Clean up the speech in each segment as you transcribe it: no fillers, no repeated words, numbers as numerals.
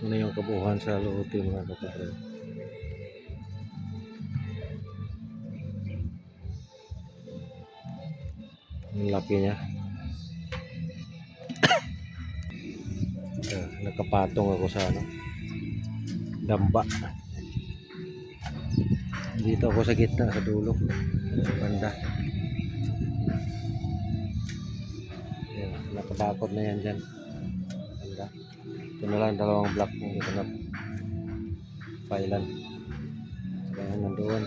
Ito na yung kabuuan sa lote mga kapatid. Ang laki niya. Nakapatong ako sa damba. Dito ako sa gitna, sa dulo, sa banda. Ayan, nakabakod na yan dyan. Banda. Ito na lang dalawang block kung dito na pailan. Kaya nandoon.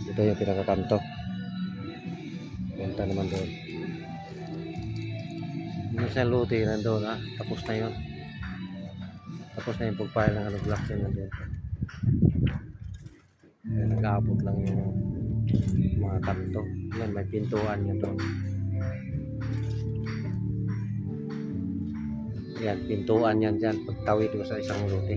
Ito yung pinakakanto. Punta naman doon. Yung sa lote nandoon tapos na yun. Tapos na yung pagpile ng block yun nandoon. Kaya nag-aabot lang yung mga kanto. Yan, may pintuan yun doon. Yan, pintuan yan dyan. Pagtawid mo sa isang lote.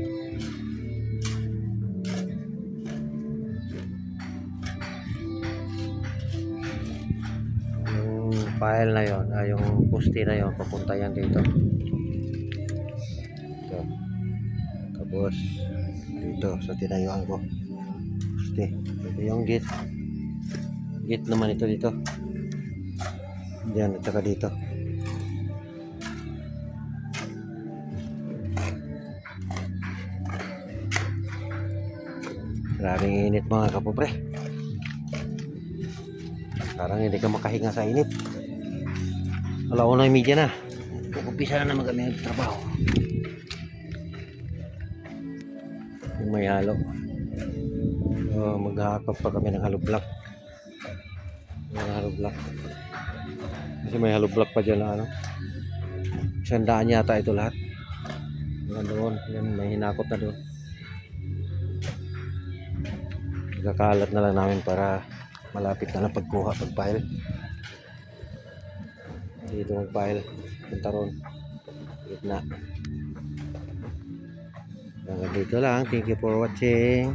Yung file na yun, yung poste na yun, papunta yan dito. Ito. Tapos, dito sa tinayuan ko. Poste. Ito yung gate. Gate naman ito dito. Diyan at saka dito. Maraming init mga kapopre. Parang hindi ka makahinga sa init. Alauna yung media na. Pukumpisa na naman kami ng trabaho. Yung may halo. Maghahakot pa kami ng halo block. Yung halo block. Kasi may halo block pa dyan na 100 yata ito lahat. Yan doon. Yan, may hinakot na doon. Kakalat na lang namin para malapit na lang pagkuha, pag-file. Dito mag-file. Punta ron. Gitna. Hanggang dito lang. Thank you for watching.